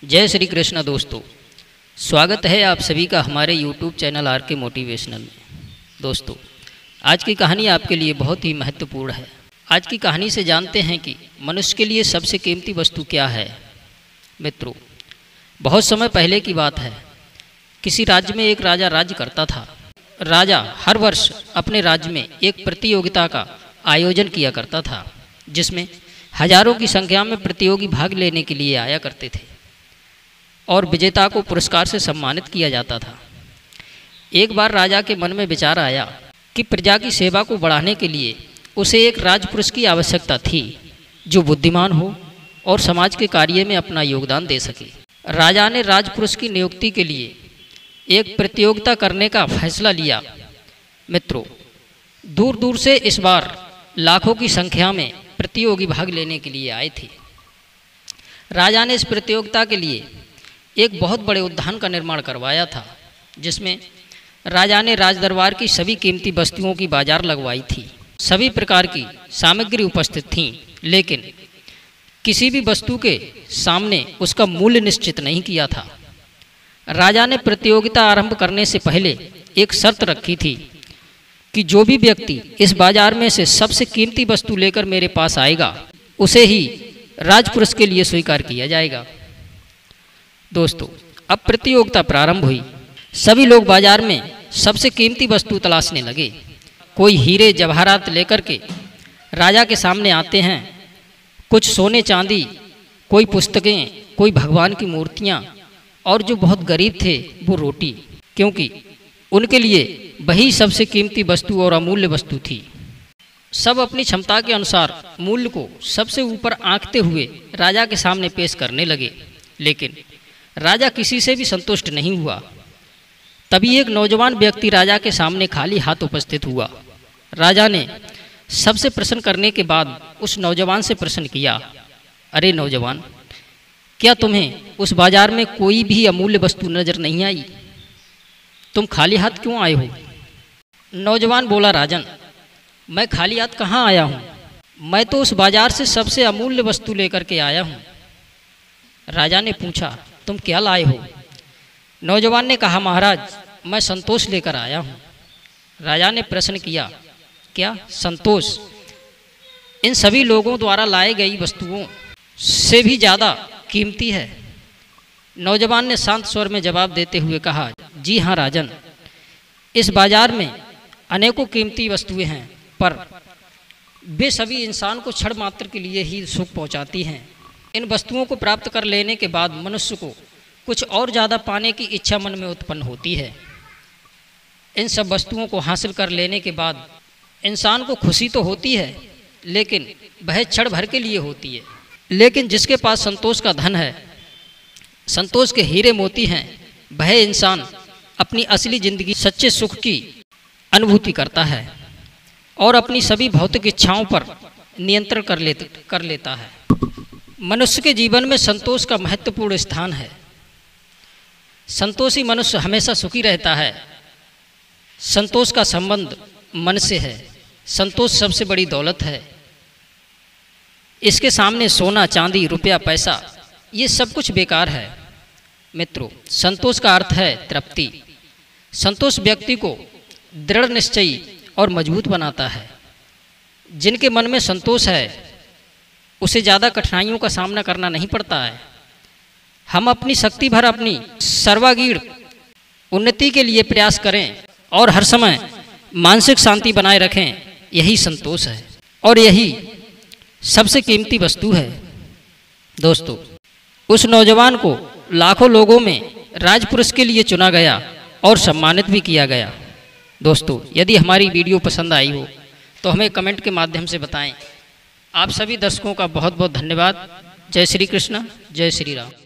जय श्री कृष्ण दोस्तों, स्वागत है आप सभी का हमारे YouTube चैनल आर के मोटिवेशनल में। दोस्तों, आज की कहानी आपके लिए बहुत ही महत्वपूर्ण है। आज की कहानी से जानते हैं कि मनुष्य के लिए सबसे कीमती वस्तु क्या है। मित्रों, बहुत समय पहले की बात है। किसी राज्य में एक राजा राज्य करता था। राजा हर वर्ष अपने राज्य में एक प्रतियोगिता का आयोजन किया करता था, जिसमें हजारों की संख्या में प्रतियोगी भाग लेने के लिए आया करते थे और विजेता को पुरस्कार से सम्मानित किया जाता था। एक बार राजा के मन में विचार आया कि प्रजा की सेवा को बढ़ाने के लिए उसे एक राजपुरुष की आवश्यकता थी, जो बुद्धिमान हो और समाज के कार्य में अपना योगदान दे सके। राजा ने राजपुरुष की नियुक्ति के लिए एक प्रतियोगिता करने का फैसला लिया। मित्रों, दूर दूर से इस बार लाखों की संख्या में प्रतियोगी भाग लेने के लिए आए थे। राजा ने इस प्रतियोगिता के लिए एक बहुत बड़े उद्यान का निर्माण करवाया था, जिसमें राजा ने राजदरबार की सभी कीमती वस्तुओं की बाजार लगवाई थी। सभी प्रकार की सामग्री उपस्थित थीं, लेकिन किसी भी वस्तु के सामने उसका मूल्य निश्चित नहीं किया था। राजा ने प्रतियोगिता आरंभ करने से पहले एक शर्त रखी थी कि जो भी व्यक्ति इस बाजार में से सबसे कीमती वस्तु लेकर मेरे पास आएगा, उसे ही राजपुरुष के लिए स्वीकार किया जाएगा। दोस्तों, अब प्रतियोगिता प्रारंभ हुई। सभी लोग बाजार में सबसे कीमती वस्तु तलाशने लगे। कोई हीरे जवाहरात लेकर के राजा के सामने आते हैं, कुछ सोने चांदी, कोई पुस्तकें, कोई भगवान की मूर्तियाँ, और जो बहुत गरीब थे वो रोटी, क्योंकि उनके लिए वही सबसे कीमती वस्तु और अमूल्य वस्तु थी। सब अपनी क्षमता के अनुसार मूल्य को सबसे ऊपर आंकते हुए राजा के सामने पेश करने लगे, लेकिन राजा किसी से भी संतुष्ट नहीं हुआ। तभी एक नौजवान व्यक्ति राजा के सामने खाली हाथ उपस्थित हुआ। राजा ने सबसे प्रश्न करने के बाद उस नौजवान से प्रश्न किया, अरे नौजवान, क्या तुम्हें उस बाजार में कोई भी अमूल्य वस्तु नजर नहीं आई? तुम खाली हाथ क्यों आए हो? नौजवान बोला, राजन, मैं खाली हाथ कहाँ आया हूँ, मैं तो उस बाजार से सबसे अमूल्य वस्तु लेकर के आया हूँ। राजा ने पूछा, तुम क्या लाए हो? नौजवान ने कहा, महाराज, मैं संतोष लेकर आया हूँ। राजा ने प्रश्न किया, क्या संतोष इन सभी लोगों द्वारा लाई गई वस्तुओं से भी ज़्यादा कीमती है? नौजवान ने शांत स्वर में जवाब देते हुए कहा, जी हाँ राजन, इस बाजार में अनेकों कीमती वस्तुएं हैं, पर वे सभी इंसान को क्षण मात्र के लिए ही सुख पहुंचाती हैं। इन वस्तुओं को प्राप्त कर लेने के बाद मनुष्य को कुछ और ज़्यादा पाने की इच्छा मन में उत्पन्न होती है। इन सब वस्तुओं को हासिल कर लेने के बाद इंसान को खुशी तो होती है, लेकिन वह क्षण भर के लिए होती है। लेकिन जिसके पास संतोष का धन है, संतोष के हीरे मोती हैं, वह इंसान अपनी असली जिंदगी सच्चे सुख की अनुभूति करता है और अपनी सभी भौतिक इच्छाओं पर नियंत्रण कर लेता है। मनुष्य के जीवन में संतोष का महत्वपूर्ण स्थान है। संतोषी मनुष्य हमेशा सुखी रहता है। संतोष का संबंध मन से है। संतोष सबसे बड़ी दौलत है। इसके सामने सोना, चांदी, रुपया, पैसा, ये सब कुछ बेकार है। मित्रों, संतोष का अर्थ है तृप्ति। संतोष व्यक्ति को दृढ़ निश्चयी और मजबूत बनाता है। जिनके मन में संतोष है, उसे ज़्यादा कठिनाइयों का सामना करना नहीं पड़ता है। हम अपनी शक्ति भर अपनी सर्वांगीण उन्नति के लिए प्रयास करें और हर समय मानसिक शांति बनाए रखें, यही संतोष है और यही सबसे कीमती वस्तु है। दोस्तों, उस नौजवान को लाखों लोगों में राजपुरुष के लिए चुना गया और सम्मानित भी किया गया। दोस्तों, यदि हमारी वीडियो पसंद आई हो तो हमें कमेंट के माध्यम से बताएं। आप सभी दर्शकों का बहुत बहुत धन्यवाद। जय श्री कृष्ण, जय श्री राम।